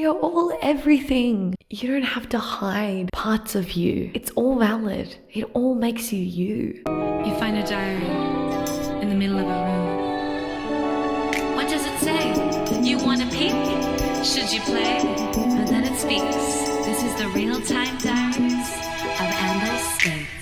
We are all everything. You don't have to hide parts of you. It's all valid. It all makes you you. You find a diary in the middle of a room. What does it say? You want to peek? Should you play? But then it speaks. This is the real-time diaries of Amber States.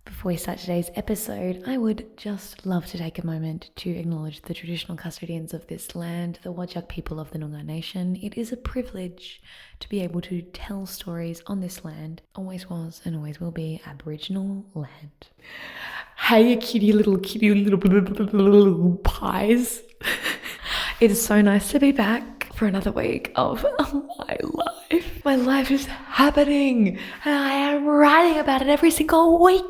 Before we start today's episode, I would just love to take a moment to acknowledge the traditional custodians of this land, the Whadjuk people of the Noongar Nation. It is a privilege to be able to tell stories on this land. Always was and always will be Aboriginal land. Hey, kitty little pies. It is so nice to be back for another week of my life. My life is happening and I am writing about it every single week.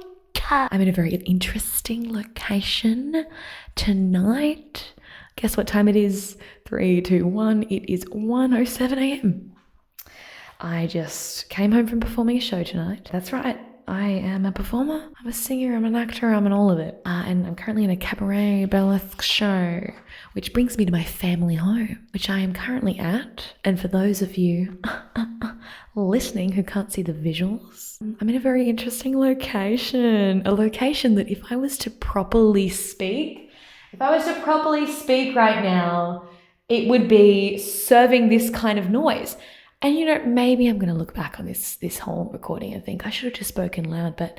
I'm in a very interesting location tonight. Guess what time it is? 3, 2, 1. It is 1:07 a.m. I just came home from performing a show tonight. That's right. I am a performer, I'm a singer, I'm an actor, I'm an all of it. And I'm currently in a cabaret burlesque show, which brings me to my family home, which I am currently at. And for those of you listening who can't see the visuals, I'm in a very interesting location, a location that if I was to properly speak right now, it would be serving this kind of noise. And maybe I'm going to look back on this whole recording and think I should have just spoken loud, but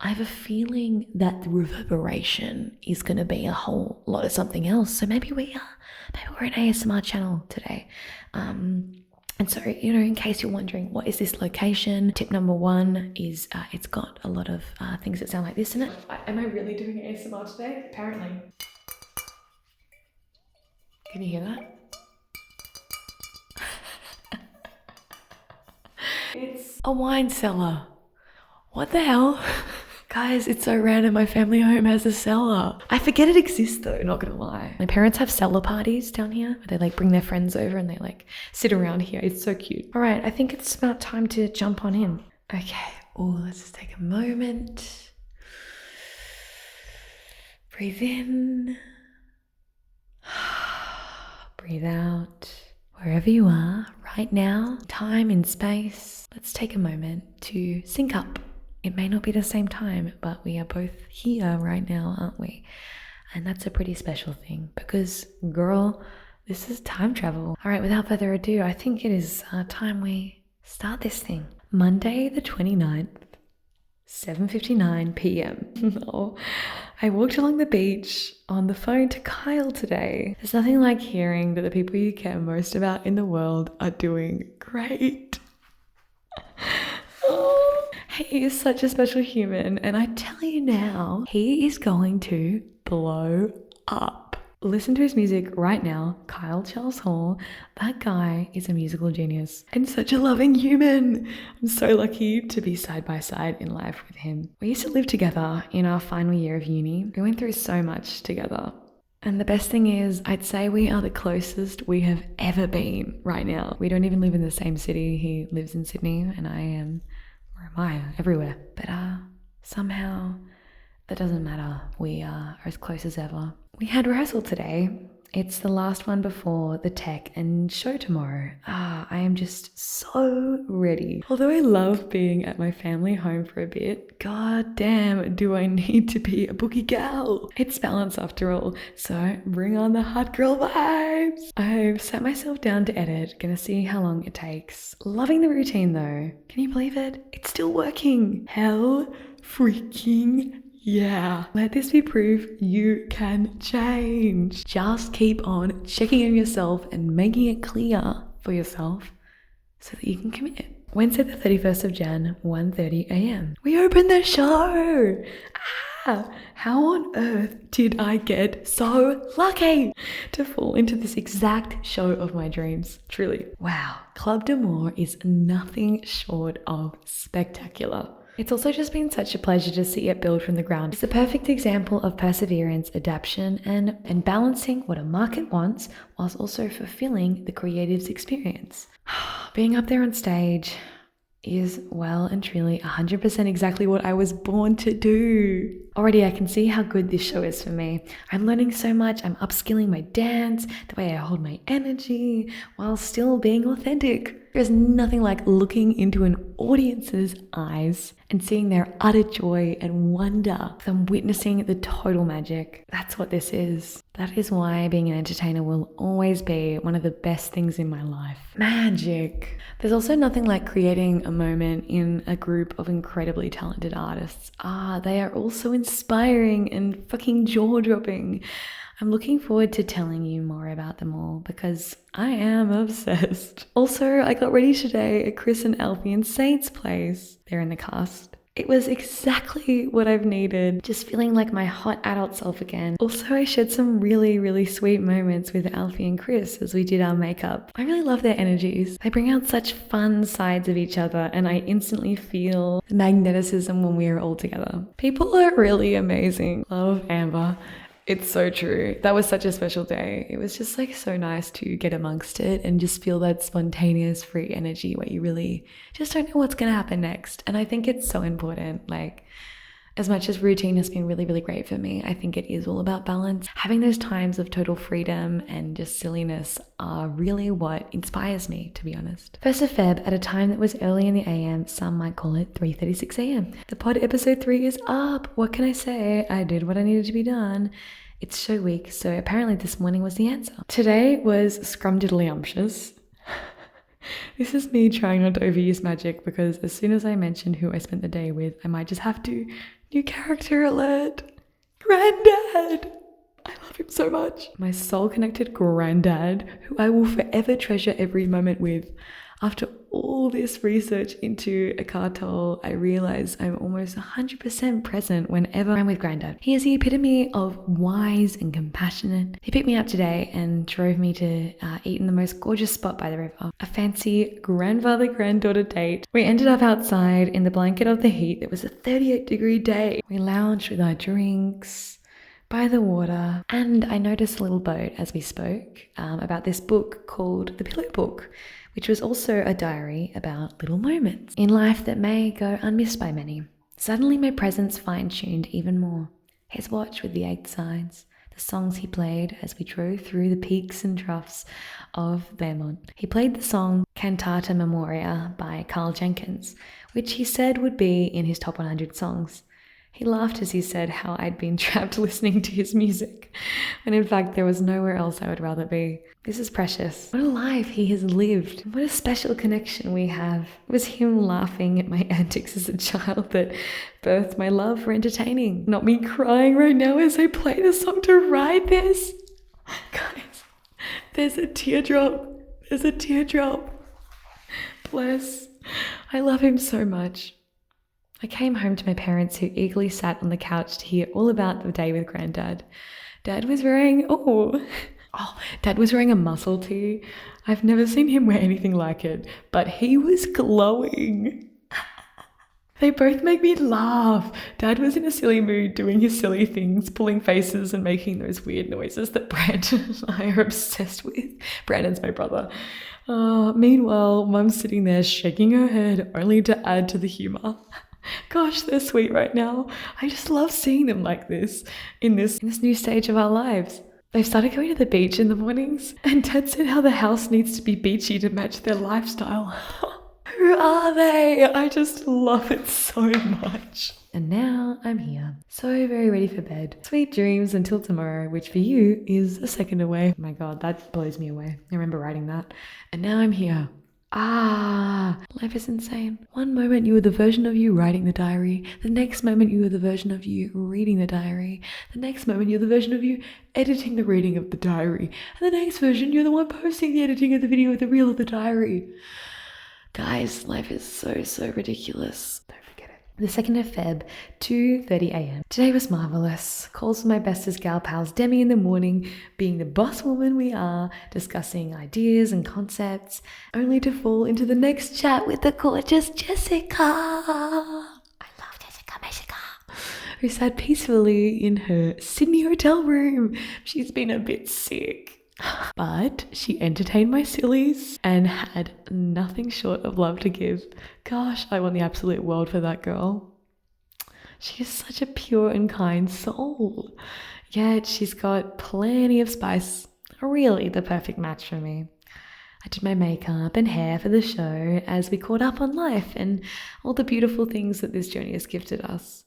I have a feeling that the reverberation is going to be a whole lot of something else. So maybe we're an ASMR channel today. And so, in case you're wondering, what is this location? Tip number 1 is it's got a lot of things that sound like this in it. Am I really doing ASMR today? Apparently. Can you hear that? It's a wine cellar. What the hell? Guys, it's so random. My family home has a cellar. I forget it exists though, not gonna lie. My parents have cellar parties down here where they bring their friends over and they sit around here. It's so cute. All right, I think it's about time to jump on in. Okay, let's just take a moment. Breathe in. Breathe out. Wherever you are right now, time and space, let's take a moment to sync up. It may not be the same time, but we are both here right now, aren't we? And that's a pretty special thing because, girl, this is time travel. All right, without further ado, I think it is time we start this thing. Monday the 29th, 7:59 p.m. I walked along the beach on the phone to Kyle today. There's nothing like hearing that the people you care most about in the world are doing great. He is such a special human, and I tell you now, he is going to blow up. Listen to his music right now, Kyle Charles Hall. That guy is a musical genius and such a loving human. I'm so lucky to be side by side in life with him. We used to live together in our final year of uni. We went through so much together. And the best thing is, I'd say we are the closest we have ever been right now. We don't even live in the same city. He lives in Sydney and I am, where am I? Everywhere. But somehow that doesn't matter. We are as close as ever. We had rehearsal today. It's the last one before the tech and show tomorrow. I am just so ready. Although I love being at my family home for a bit, god damn do I need to be a boogie gal. It's balance after all, so bring on the hot girl vibes. I've sat myself down to edit, gonna see how long it takes. Loving the routine though. Can you believe it? It's still working. Hell freaking yeah. Let this be proof you can change. Just keep on checking in yourself and making it clear for yourself so that you can commit. Wednesday the 31st of Jan, 1:30 a.m. We opened the show. How on earth did I get so lucky to fall into this exact show of my dreams? Truly. Wow. Club d'Amour is nothing short of spectacular. It's also just been such a pleasure to see it build from the ground. It's the perfect example of perseverance, adaptation, and balancing what a market wants whilst also fulfilling the creative's experience. Being up there on stage, is well and truly 100% exactly what I was born to do. Already I can see how good this show is for me. I'm learning so much. I'm upskilling my dance, the way I hold my energy, while still being authentic. There's nothing like looking into an audience's eyes and seeing their utter joy and wonder, them witnessing the total magic. That's what this is. That is why being an entertainer will always be one of the best things in my life. Magic. There's also nothing like creating a moment in a group of incredibly talented artists. They are also inspiring and fucking jaw-dropping. I'm looking forward to telling you more about them all because I am obsessed. Also, I got ready today at Chris and Alfie and Saint's place. They're in the cast. It was exactly what I've needed, just feeling like my hot adult self again. Also, I shared some really, really sweet moments with Alfie and Chris as we did our makeup. I really love their energies. They bring out such fun sides of each other and I instantly feel the magnetism when we are all together. People are really amazing. Love Amber. It's so true. That was such a special day. It was just like so nice to get amongst it and just feel that spontaneous free energy where you really just don't know what's going to happen next. And I think it's so important. Like, as much as routine has been really, really great for me, I think it is all about balance. Having those times of total freedom and just silliness are really what inspires me, to be honest. 1st of Feb, at a time that was early in the AM, some might call it 3:36 AM. The pod episode 3 is up. What can I say? I did what I needed to be done. It's show week, so apparently this morning was the answer. Today was scrumdiddlyumptious. This is me trying not to overuse magic because as soon as I mention who I spent the day with, I might just have to. New character alert. Granddad. I love him so much. My soul-connected granddad, who I will forever treasure every moment with. After all this research into Eckhart Tolle, I realize I'm almost 100% present whenever I'm with Granddad. He is the epitome of wise and compassionate. He picked me up today and drove me to eat in the most gorgeous spot by the river. A fancy grandfather-granddaughter date. We ended up outside in the blanket of the heat. It was a 38-degree day. We lounged with our drinks by the water, and I noticed a little boat as we spoke about this book called The Pillow Book, which was also a diary about little moments in life that may go unmissed by many. Suddenly my presence fine-tuned even more. His watch with the 8 sides, the songs he played as we drove through the peaks and troughs of Vermont. He played the song Cantata Memoria by Carl Jenkins, which he said would be in his top 100 songs. He laughed as he said how I'd been trapped listening to his music, when in fact there was nowhere else I would rather be. This is precious. What a life he has lived. What a special connection we have. It was him laughing at my antics as a child that birthed my love for entertaining. Not me crying right now as I play the song to ride this. Guys, there's a teardrop. There's a teardrop. Bless. I love him so much. I came home to my parents who eagerly sat on the couch to hear all about the day with Granddad. Dad was wearing a muscle tee. I've never seen him wear anything like it, but he was glowing. They both make me laugh. Dad was in a silly mood doing his silly things, pulling faces and making those weird noises that Brandon and I are obsessed with. Brandon's my brother. Meanwhile, Mum's sitting there shaking her head only to add to the humour. Gosh, they're sweet right now. I just love seeing them like this in this new stage of our lives. They've started going to the beach in the mornings, and Dad said how the house needs to be beachy to match their lifestyle. Who are they? I just love it so much. And now I'm here, so very ready for bed. Sweet dreams until tomorrow, which for you is a second away. Oh my God, that blows me away. I remember writing that. And now I'm here. Life is insane. One moment you were the version of you writing the diary. The next moment you were the version of you reading the diary. The next moment you're the version of you editing the reading of the diary. And the next version you're the one posting the editing of the video of the reel of the diary. Guys, life is so ridiculous. Don't forget it. The 2nd of Feb, 2:30 AM. Today was marvellous. Calls with my bestest gal pals Demi in the morning, being the boss woman we are, discussing ideas and concepts, only to fall into the next chat with the gorgeous Jessica. I love Jessica, who sat peacefully in her Sydney hotel room. She's been a bit sick. But she entertained my sillies and had nothing short of love to give. Gosh, I want the absolute world for that girl. She is such a pure and kind soul. Yet she's got plenty of spice. Really the perfect match for me. I did my makeup and hair for the show as we caught up on life and all the beautiful things that this journey has gifted us.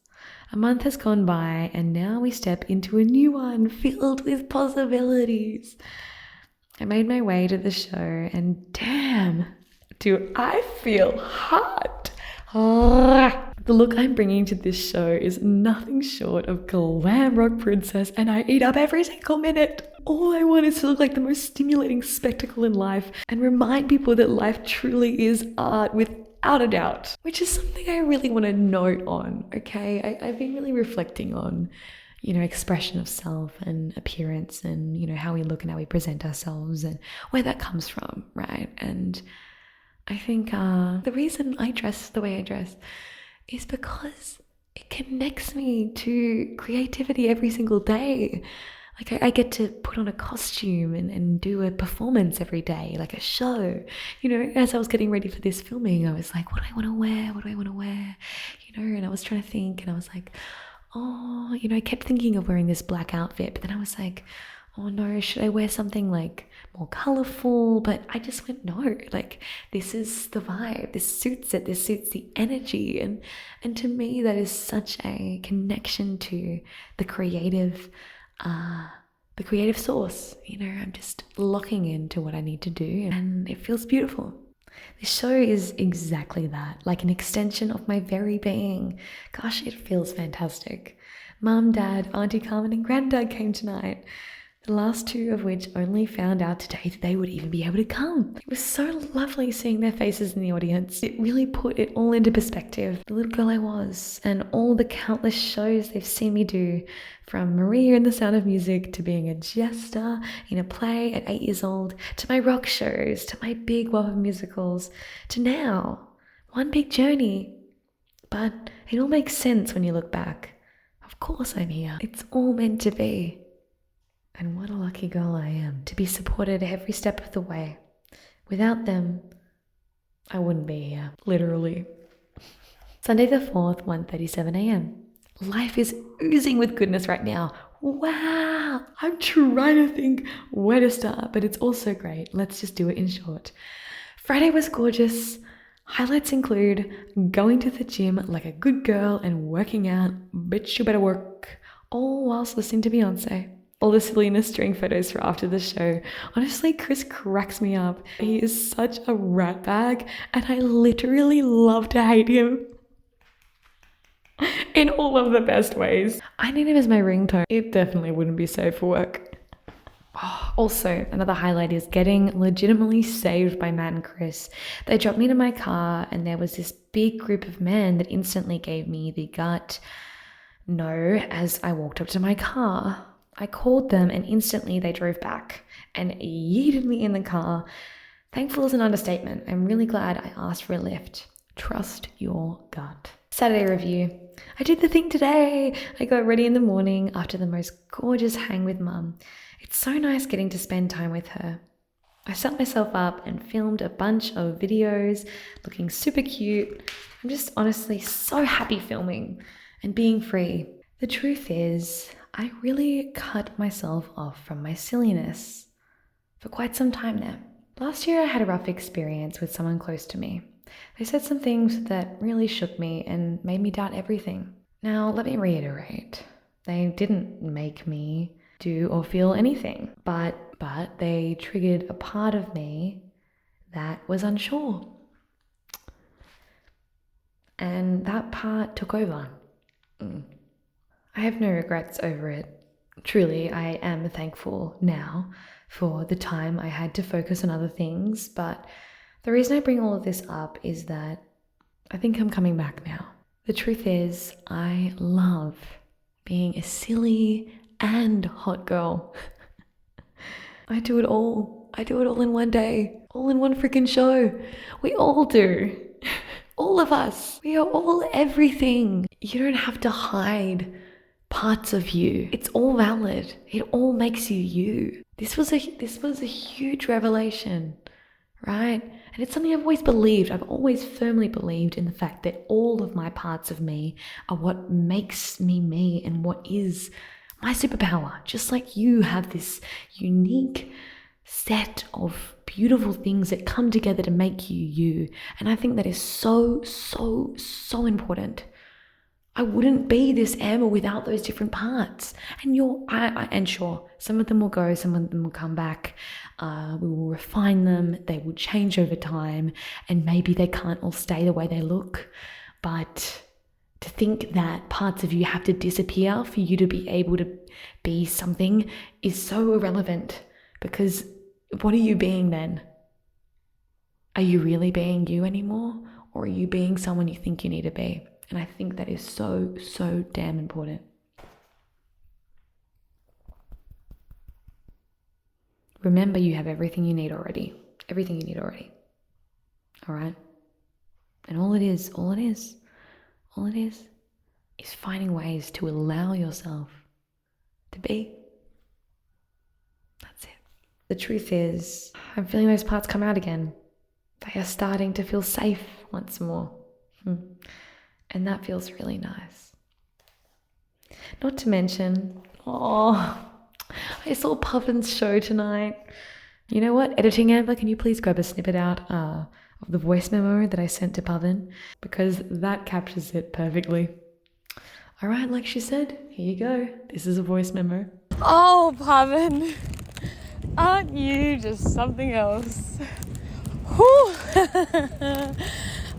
A month has gone by and now we step into a new one filled with possibilities. I made my way to the show and damn, do I feel hot. The look I'm bringing to this show is nothing short of glam rock princess and I eat up every single minute. All I want is to look like the most stimulating spectacle in life and remind people that life truly is art without a doubt, which is something I really want to note on, okay? I've been really reflecting on, expression of self and appearance and, how we look and how we present ourselves and where that comes from, right? And I think the reason I dress the way I dress is because it connects me to creativity every single day. Like I get to put on a costume and do a performance every day, like a show. As I was getting ready for this filming, I was like, what do I want to wear? What do I want to wear? And I was trying to think and I was like, I kept thinking of wearing this black outfit, but then I was like, oh no, should I wear something like more colorful? But I just went, no, like this is the vibe. This suits it. This suits the energy. And to me, that is such a connection to the creative source. I'm just locking into what I need to do and it feels beautiful. This show is exactly that, like an extension of my very being. Gosh, it feels fantastic. Mum, Dad, Auntie Carmen and Granddad came tonight. The last two of which only found out today that they would even be able to come. It was so lovely seeing their faces in the audience. It really put it all into perspective. The little girl I was and all the countless shows they've seen me do, from Maria in The Sound of Music to being a jester in a play at 8 years old, to my rock shows, to my big love of musicals, to now. One big journey. But it all makes sense when you look back. Of course I'm here. It's all meant to be. And what a lucky girl I am to be supported every step of the way. Without them, I wouldn't be here, literally. Sunday the 4th, 1:37 a.m. Life is oozing with goodness right now. Wow! I'm trying to think where to start, but it's also great. Let's just do it in short. Friday was gorgeous. Highlights include going to the gym like a good girl and working out. Bitch, you better work. All whilst listening to Beyonce. All the silliness during photos for after the show. Honestly, Chris cracks me up. He is such a rat bag and I literally love to hate him. In all of the best ways. I need him as my ringtone. It definitely wouldn't be safe for work. Also, another highlight is getting legitimately saved by Matt and Chris. They dropped me to my car and there was this big group of men that instantly gave me the gut no as I walked up to my car. I called them and instantly they drove back and yeeted me in the car. Thankful is an understatement. I'm really glad I asked for a lift. Trust your gut. Saturday review. I did the thing today. I got ready in the morning after the most gorgeous hang with Mum. It's so nice getting to spend time with her. I set myself up and filmed a bunch of videos looking super cute. I'm just honestly so happy filming and being free. The truth is, I really cut myself off from my silliness for quite some time now. Last year I had a rough experience with someone close to me. They said some things that really shook me and made me doubt everything. Now, let me reiterate. They didn't make me do or feel anything, but they triggered a part of me that was unsure. And that part took over. I have no regrets over it. Truly, I am thankful now for the time I had to focus on other things, but the reason I bring all of this up is that I think I'm coming back now. The truth is, I love being a silly and hot girl. I do it all. I do it all in one day, all in one freaking show. We all do. All of us. We are all everything. You don't have to hide parts of you. It's all valid. It all makes you you. This was a huge revelation, right? And it's something I've always believed. I've always firmly believed in the fact that all of my parts of me are what makes me me and what is my superpower. Just like you have this unique set of beautiful things that come together to make you you. And I think that is so, so, so important. I wouldn't be this Amber without those different parts. And and sure, some of them will go, some of them will come back. We will refine them. They will change over time, and maybe they can't all stay the way they look. But to think that parts of you have to disappear for you to be able to be something is so irrelevant, because what are you being then? Are you really being you anymore? Or are you being someone you think you need to be? And I think that is so, so damn important. Remember, you have everything you need already. Everything you need already. All right? And all it is finding ways to allow yourself to be. That's it. The truth is, I'm feeling those parts come out again. They are starting to feel safe once more. And that feels really nice. Not to mention, I saw Puffen's show tonight. You know what? Editing Amber, can you please grab a snippet out of the voice memo that I sent to Puffen? Because that captures it perfectly. All right, like she said, here you go. This is a voice memo. Oh, Puffen, aren't you just something else? Whew.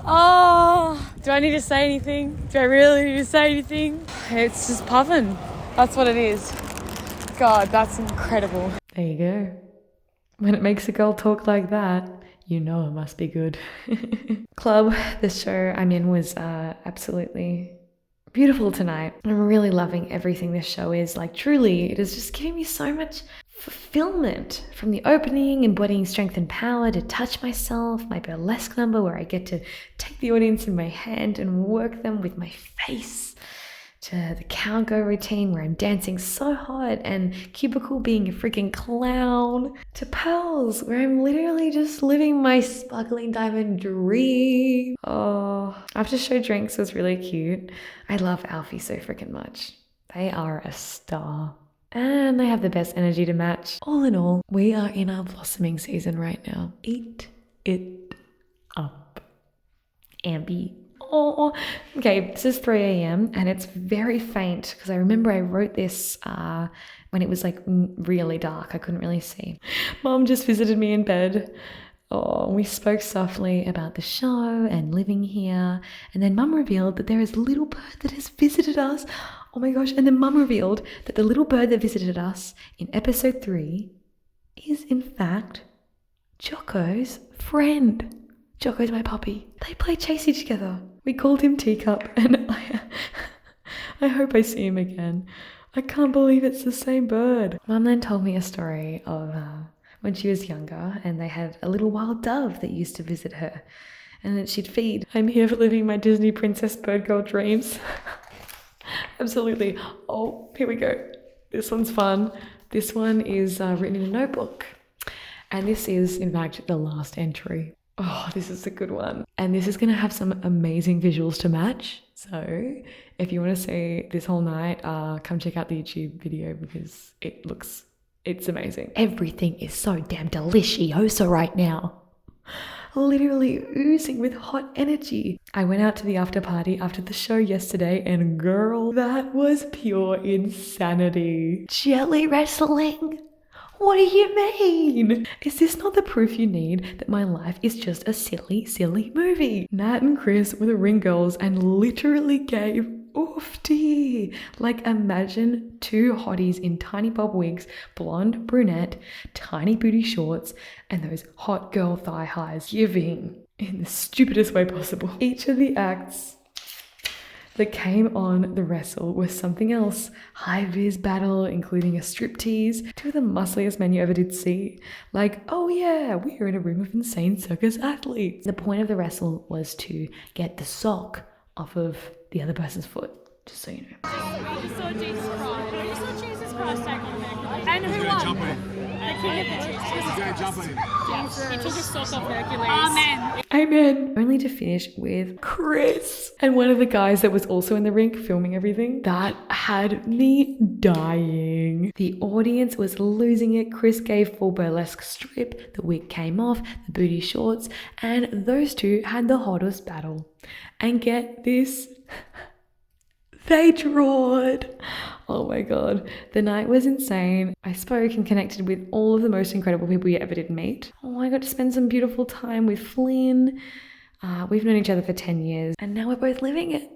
Oh, do I need to say anything? Do I really need to say anything? It's just Puffen. That's what it is. God, that's incredible. There you go. When it makes a girl talk like that, you know it must be good. Club, the show I'm in was absolutely beautiful tonight. I'm really loving everything this show is. Like, truly, it is just giving me so much fulfillment. From the opening, embodying strength and power, to Touch Myself, my burlesque number where I get to take the audience in my hand and work them with my face, to the cowgirl routine where I'm dancing so hard and Cubicle being a freaking clown, to Pearls where I'm literally just living my sparkling diamond dream. Oh, after show drinks was really cute. I love Alfie so freaking much. They are a star. And they have the best energy to match. All in all, we are in our blossoming season right now. Eat it up. Ambi. Oh, okay, this is 3 a.m. and it's very faint because I remember I wrote this when it was like really dark. I couldn't really see. Mom just visited me in bed. Oh, we spoke softly about the show and living here. And then Mum revealed that there is a little bird that has visited us. Oh my gosh. And then Mum revealed that the little bird that visited us in episode 3 is in fact Jocko's friend. Jocko's my puppy. They play chasey together. We called him Teacup, and I hope I see him again. I can't believe it's the same bird. Mum then told me a story of when she was younger and they had a little wild dove that used to visit her and that she'd feed. I'm here for living my Disney princess bird girl dreams. Absolutely. Oh, here we go. This one's fun. This one is written in a notebook. And this is, in fact, the last entry. Oh, this is a good one. And this is going to have some amazing visuals to match. So if you want to see this whole night, come check out the YouTube video because it's amazing. Everything is so damn delicioso right now. Literally oozing with hot energy. I went out to the after party after the show yesterday and girl, that was pure insanity. Jelly wrestling? What do you mean? Is this not the proof you need that my life is just a silly, silly movie? Nat and Chris were the ring girls and literally gave oofty. Like, imagine two hotties in tiny bob wigs, blonde, brunette, tiny booty shorts, and those hot girl thigh highs giving in the stupidest way possible. Each of the acts that came on the wrestle was something else. High-vis battle, including a striptease, two of the muscliest men you ever did see. Like, oh yeah, we're in a room of insane circus athletes. The point of the wrestle was to get the sock off of the other person's foot, just so you know. You saw Jesus Christ. You saw Jesus Christ take on there. And who won? He took a sock off Hercules. Amen. Amen. Only to finish with Chris. And one of the guys that was also in the rink filming everything, that had me dying. The audience was losing it. Chris gave full burlesque strip, the wig came off, the booty shorts, and those two had the hottest battle. And get this, they drawed. Oh my God. The night was insane. I spoke and connected with all of the most incredible people you ever did meet. Oh, I got to spend some beautiful time with Flynn. We've known each other for 10 years and now we're both living it.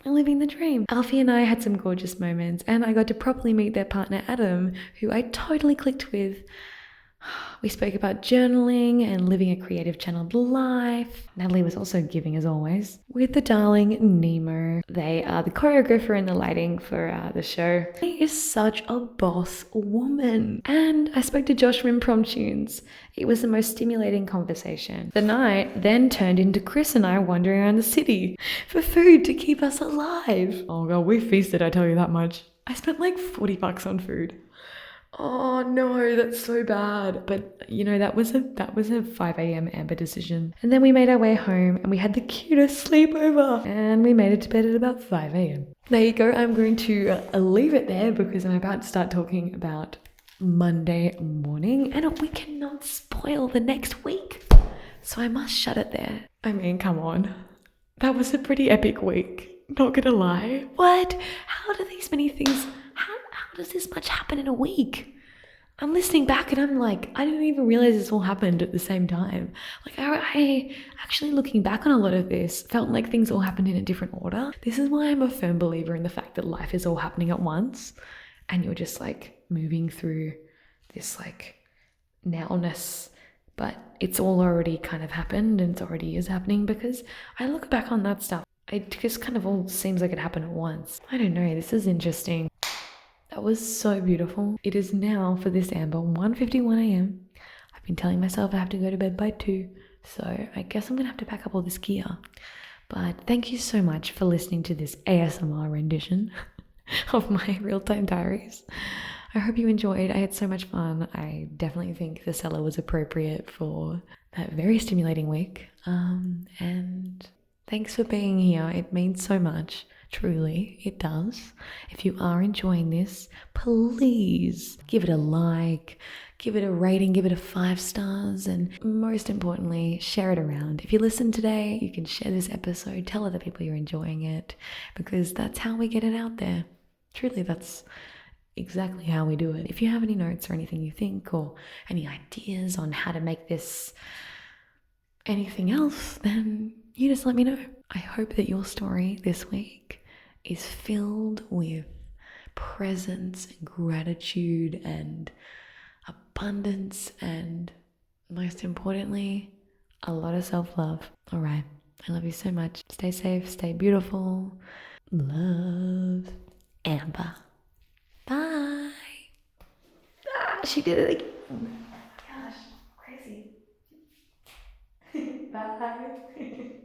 We're living the dream. Alfie and I had some gorgeous moments and I got to properly meet their partner Adam, who I totally clicked with. We spoke about journaling and living a creative channeled life. Natalie was also giving as always. With the darling Nemo. They are the choreographer and the lighting for the show. She is such a boss woman. And I spoke to Josh from Impromptunes. It was the most stimulating conversation. The night then turned into Chris and I wandering around the city for food to keep us alive. Oh God, we feasted, I tell you that much. I spent like $40 on food. Oh no, that's so bad. But you know, that was a 5 a.m. Amber decision. And then we made our way home and we had the cutest sleepover. And we made it to bed at about 5 a.m. There you go. I'm going to leave it there because I'm about to start talking about Monday morning and we cannot spoil the next week. So I must shut it there. I mean, come on. That was a pretty epic week. Not gonna lie. What? How do these many things... How does this much happen in a week? I'm listening back and I'm like, I didn't even realize this all happened at the same time. Like I actually looking back on a lot of this felt like things all happened in a different order. This is why I'm a firm believer in the fact that life is all happening at once and you're just like moving through this like nowness, but it's all already kind of happened and it already is happening because I look back on that stuff. It just kind of all seems like it happened at once. I don't know, this is interesting. That was so beautiful. It is now, for this Amber, 1:51 a.m. I've been telling myself I have to go to bed by 2, so I guess I'm gonna have to pack up all this gear. But thank you so much for listening to this ASMR rendition of my real-time diaries. I hope you enjoyed. I had so much fun. I definitely think the cellar was appropriate for that very stimulating week. And thanks for being here. It means so much. Truly, it does. If you are enjoying this, please give it a like, give it a rating, give it a 5 stars, and most importantly, share it around. If you listen today, you can share this episode, tell other people you're enjoying it, because that's how we get it out there. Truly, that's exactly how we do it. If you have any notes or anything you think, or any ideas on how to make this anything else, then you just let me know. I hope that your story this week is filled with presence and gratitude and abundance and, most importantly, a lot of self-love. All right. I love you so much. Stay safe, stay beautiful. Love, Amber. Bye. She did it again. Gosh, crazy. Bye.